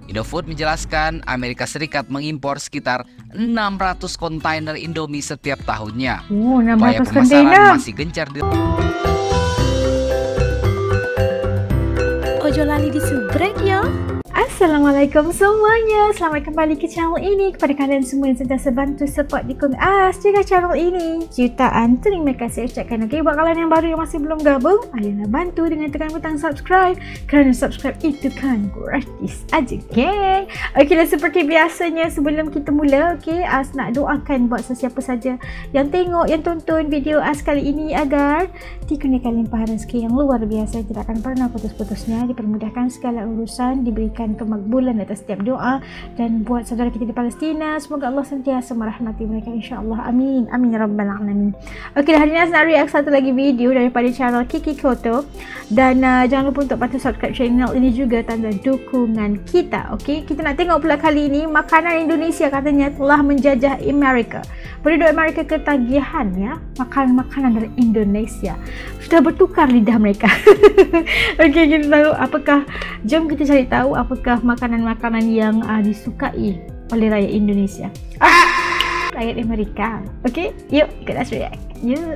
Indofood menjelaskan Amerika Serikat mengimpor sekitar 600 kontainer Indomie setiap tahunnya. 600 Upaya pemasaran kontainer. masih gencar di... Ojo lali disubrek ya. Assalamualaikum semuanya. Selamat kembali ke channel ini. Kepada kalian semua yang sentiasa bantu support dukung jika channel ini, jutaan terima kasih ucapkan. Okey, buat kalian yang baru yang masih belum gabung, ayolah bantu dengan tekan butang subscribe, kerana subscribe itu kan gratis aja, geng. Okey, dan seperti biasanya sebelum kita mula, okey, nak doakan buat sesiapa saja yang tengok, yang tonton video kali ini agar dikurniakan limpahan rezeki yang luar biasa, tidak akan pernah putus-putusnya, dipermudahkan segala urusan, diberikan kemakbulan atas setiap doa, dan buat saudara kita di Palestina, semoga Allah sentiasa merahmati mereka, insyaAllah, amin amin ya rabbal alamin. Okey, hari ini saya nak react satu lagi video daripada channel Kiki Koto, dan jangan lupa untuk bantu subscribe channel ini juga, tanda dukungan kita. Okey, kita nak tengok pula kali ini makanan Indonesia katanya telah menjajah Amerika. Penduduk Amerika ketagihan ya makanan dari Indonesia, sudah bertukar lidah mereka. Okey, kita tahu apakah, jom kita cari tahu apakah makanan-makanan yang disukai oleh rakyat Indonesia, rakyat Amerika. Okey, yuk kita react. Yuk.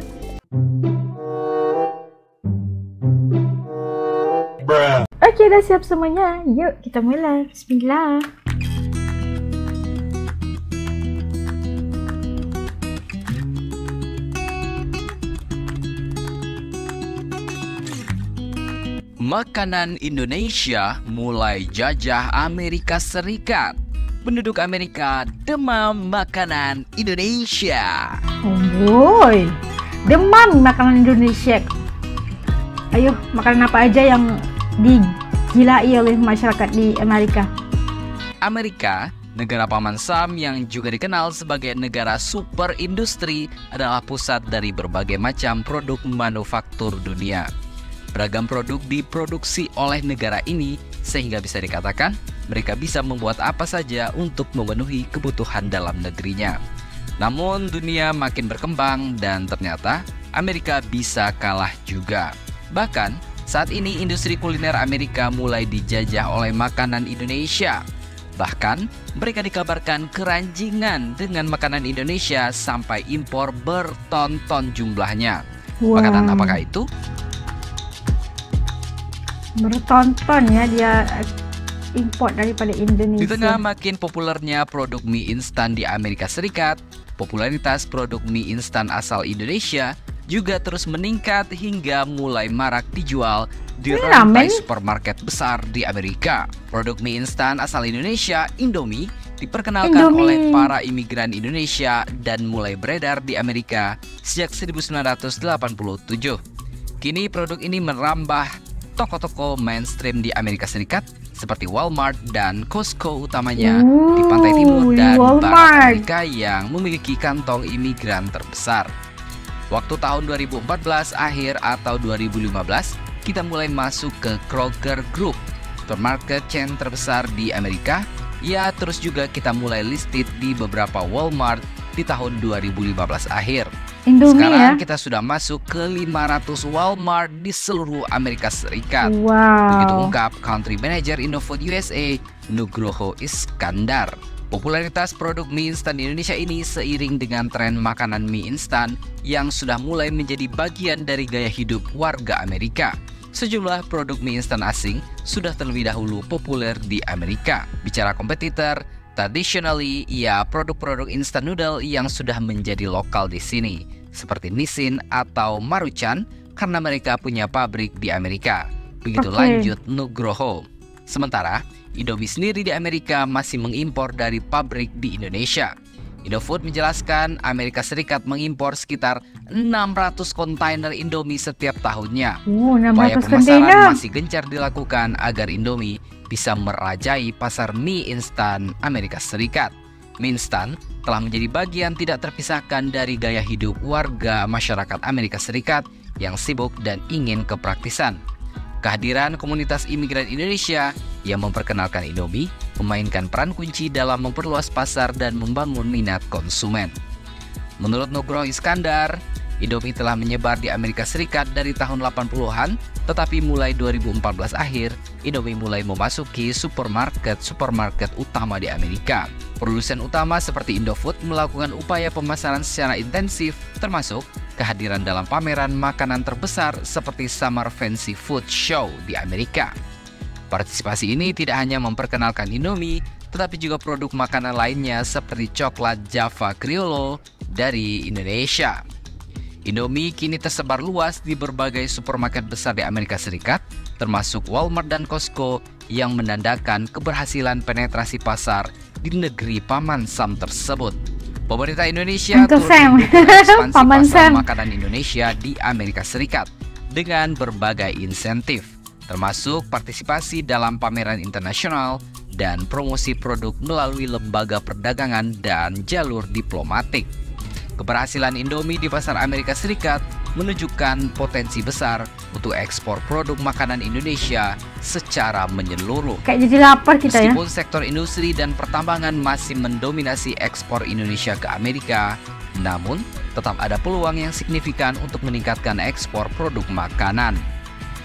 Okey, dah siap semuanya. Yuk kita mula. Bismillah. Makanan Indonesia mulai jajah Amerika Serikat. Penduduk Amerika demam makanan Indonesia. Oh boy, demam makanan Indonesia. Ayo, makanan apa aja yang digilai oleh masyarakat di Amerika? Amerika, negara paman Sam yang juga dikenal sebagai negara super industri, adalah pusat dari berbagai macam produk manufaktur dunia. Beragam produk diproduksi oleh negara ini sehingga bisa dikatakan mereka bisa membuat apa saja untuk memenuhi kebutuhan dalam negerinya. Namun dunia makin berkembang dan ternyata Amerika bisa kalah juga. Bahkan saat ini industri kuliner Amerika mulai dijajah oleh makanan Indonesia. Bahkan mereka dikabarkan keranjingan dengan makanan Indonesia sampai impor berton-ton jumlahnya. Wow. Makanan apakah itu? Bertonton ya dia import daripada Indonesia. Di tengah makin populernya produk mie instan di Amerika Serikat, popularitas produk mie instan asal Indonesia juga terus meningkat hingga mulai marak dijual di rantai supermarket besar di Amerika. Produk mie instan asal Indonesia, Indomie, diperkenalkan oleh para imigran Indonesia dan mulai beredar di Amerika sejak 1987. Kini produk ini merambah toko-toko mainstream di Amerika Serikat seperti Walmart dan Costco, utamanya di pantai timur dan barat Amerika yang memiliki kantong imigran terbesar. Waktu tahun 2014 akhir atau 2015, kita mulai masuk ke Kroger Group, supermarket chain terbesar di Amerika. Ya, terus juga kita mulai listed di beberapa Walmart di tahun 2015 akhir. Indomie. Sekarang ya? kita sudah masuk ke 500 Walmart di seluruh Amerika Serikat. Wow. Begitu ungkap Country Manager Indofood USA, Nugroho Iskandar. Popularitas produk mie instan Indonesia ini seiring dengan tren makanan mie instan yang sudah mulai menjadi bagian dari gaya hidup warga Amerika. Sejumlah produk mie instan asing sudah terlebih dahulu populer di Amerika. Bicara kompetitor, traditionally, ya produk-produk instant noodle yang sudah menjadi lokal di sini, seperti Nissin atau Maruchan, karena mereka punya pabrik di Amerika. Begitu lanjut Nugroho. Sementara, Indomie sendiri di Amerika masih mengimpor dari pabrik di Indonesia. Indofood menjelaskan Amerika Serikat mengimpor sekitar 600 kontainer Indomie setiap tahunnya. Upaya pemasaran masih gencar dilakukan agar Indomie bisa merajai pasar mie instan Amerika Serikat. Mie instan telah menjadi bagian tidak terpisahkan dari gaya hidup warga masyarakat Amerika Serikat yang sibuk dan ingin kepraktisan. Kehadiran komunitas imigran Indonesia yang memperkenalkan Indomie memainkan peran kunci dalam memperluas pasar dan membangun minat konsumen. Menurut Nugroho Iskandar, Indomie telah menyebar di Amerika Serikat dari tahun 80-an, tetapi mulai 2014 akhir, Indomie mulai memasuki supermarket utama di Amerika. Produsen utama seperti Indofood melakukan upaya pemasaran secara intensif, termasuk kehadiran dalam pameran makanan terbesar seperti Summer Fancy Food Show di Amerika. Partisipasi ini tidak hanya memperkenalkan Indomie, tetapi juga produk makanan lainnya seperti coklat Java Criollo dari Indonesia. Indomie kini tersebar luas di berbagai supermarket besar di Amerika Serikat, termasuk Walmart dan Costco yang menandakan keberhasilan penetrasi pasar di negeri Paman Sam tersebut. Pemerintah Indonesia turut mendukung ekspansi pasar makanan Indonesia di Amerika Serikat dengan berbagai insentif, termasuk partisipasi dalam pameran internasional dan promosi produk melalui lembaga perdagangan dan jalur diplomatik. Keberhasilan Indomie di pasar Amerika Serikat menunjukkan potensi besar untuk ekspor produk makanan Indonesia secara menyeluruh. Kayak jadi lapar kita ya. Meskipun sektor industri dan pertambangan masih mendominasi ekspor Indonesia ke Amerika, namun tetap ada peluang yang signifikan untuk meningkatkan ekspor produk makanan.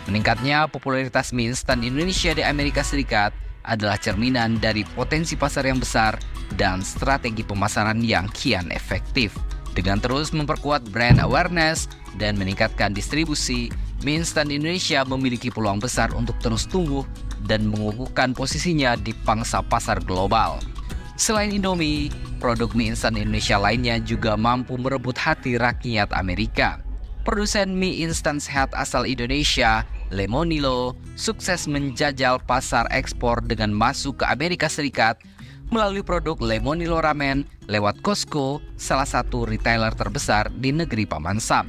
Meningkatnya popularitas mie instan Indonesia di Amerika Serikat adalah cerminan dari potensi pasar yang besar dan strategi pemasaran yang kian efektif. Dengan terus memperkuat brand awareness dan meningkatkan distribusi, mie instan Indonesia memiliki peluang besar untuk terus tumbuh dan mengukuhkan posisinya di pangsa pasar global. Selain Indomie, produk mie instan Indonesia lainnya juga mampu merebut hati rakyat Amerika. Produsen mie instan sehat asal Indonesia, Lemonilo, sukses menjajal pasar ekspor dengan masuk ke Amerika Serikat melalui produk Lemonilo Ramen lewat Costco, salah satu retailer terbesar di negeri Paman Sam.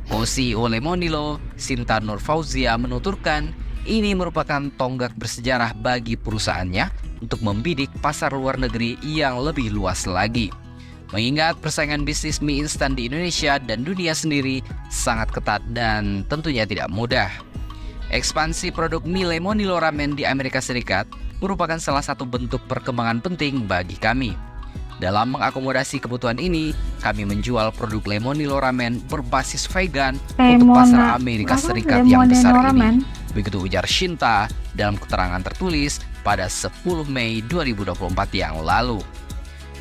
Co-CEO Lemonilo, Sinta Nur Fauzia menuturkan, ini merupakan tonggak bersejarah bagi perusahaannya untuk membidik pasar luar negeri yang lebih luas lagi. Mengingat persaingan bisnis mie instan di Indonesia dan dunia sendiri sangat ketat dan tentunya tidak mudah. Ekspansi produk mie Lemonilo Ramen di Amerika Serikat merupakan salah satu bentuk perkembangan penting bagi kami. Dalam mengakomodasi kebutuhan ini, kami menjual produk Lemonilo Ramen berbasis vegan untuk pasar Amerika Serikat yang besar ini. Begitu ujar Shinta dalam keterangan tertulis pada 10 Mei 2024 yang lalu.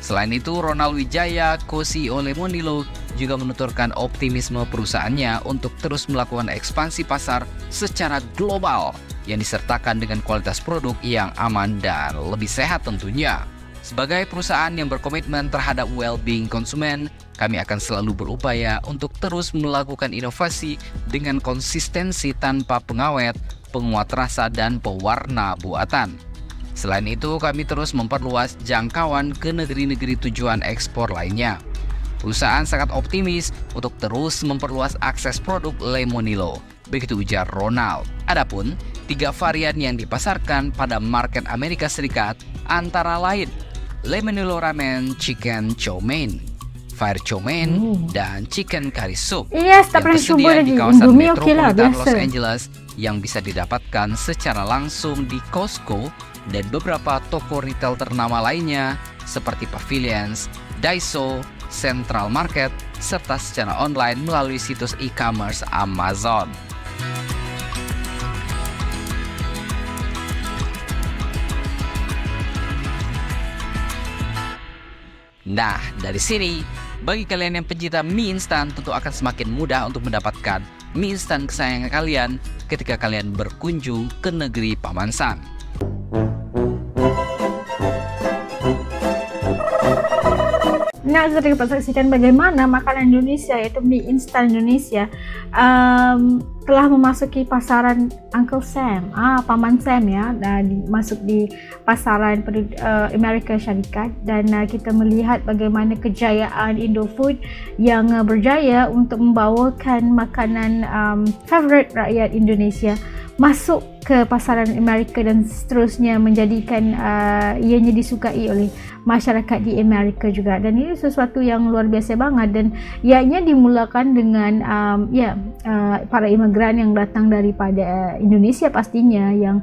Selain itu, Ronald Wijaya, co-CEO Lemonilo, juga menuturkan optimisme perusahaannya untuk terus melakukan ekspansi pasar secara global yang disertakan dengan kualitas produk yang aman dan lebih sehat tentunya. Sebagai perusahaan yang berkomitmen terhadap well-being konsumen, kami akan selalu berupaya untuk terus melakukan inovasi dengan konsistensi tanpa pengawet, penguat rasa, dan pewarna buatan. Selain itu, kami terus memperluas jangkauan ke negeri-negeri tujuan ekspor lainnya. Perusahaan sangat optimis untuk terus memperluas akses produk Lemonilo, begitu ujar Ronald. Adapun 3 varian yang dipasarkan pada market Amerika Serikat antara lain Lemonilo Ramen Chicken Chow Mein, Fire Chow Mein, dan Chicken Curry Soup yang tersedia di kawasan metropolitan Los Angeles yang bisa didapatkan secara langsung di Costco dan beberapa toko retail ternama lainnya seperti Pavilions, Daiso, Central Market, serta secara online melalui situs e-commerce Amazon. Nah, dari sini, bagi kalian yang pencinta mie instan tentu akan semakin mudah untuk mendapatkan mie instan kesayangan kalian ketika kalian berkunjung ke negeri Paman Sam. Nak dapat saksikan bagaimana makanan Indonesia, yaitu mie instan Indonesia, telah memasuki pasaran Uncle Sam, Paman Sam ya, dan masuk di pasaran Amerika Syarikat. Dan kita melihat bagaimana kejayaan Indofood yang berjaya untuk membawakan makanan favorit rakyat Indonesia masuk ke pasaran Amerika dan seterusnya menjadikan ianya disukai oleh masyarakat di Amerika juga. Dan ini sesuatu yang luar biasa banget, dan ianya dimulakan dengan para imigran yang datang daripada Indonesia pastinya, yang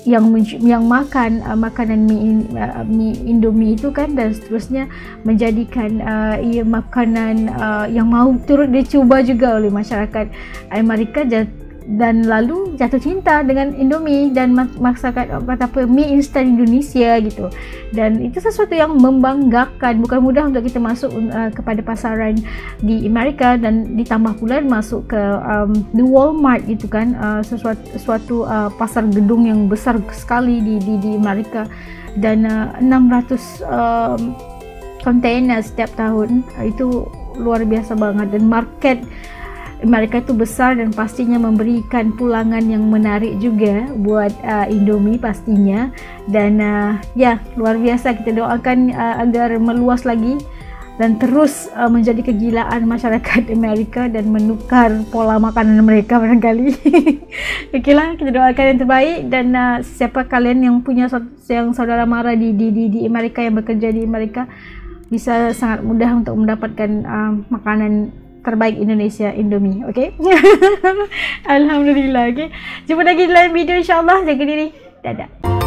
yang makan makanan mie Indomie itu kan, dan seterusnya menjadikan ia makanan yang mau turut dicuba juga oleh masyarakat Amerika, dan lalu jatuh cinta dengan Indomie dan masakan mie instan Indonesia gitu. Dan itu sesuatu yang membanggakan. Bukan mudah untuk kita masuk kepada pasaran di Amerika, dan ditambah pula masuk ke di Walmart gitu kan, suatu pasar gedung yang besar sekali di Amerika, dan 600 kontainer setiap tahun. Itu luar biasa banget, dan market Amerika itu besar dan pastinya memberikan pulangan yang menarik juga buat Indomie pastinya. Dan ya, luar biasa. Kita doakan agar meluas lagi dan terus menjadi kegilaan masyarakat Amerika dan menukar pola makanan mereka barangkali. Okeylah, kita doakan yang terbaik. Dan siapa kalian yang punya yang saudara mara di Amerika, yang bekerja di Amerika, bisa sangat mudah untuk mendapatkan makanan terbaik Indonesia, Indomie. Okay. Alhamdulillah. Okay, jumpa lagi di lain video, insyaAllah. Jaga diri. Dadah.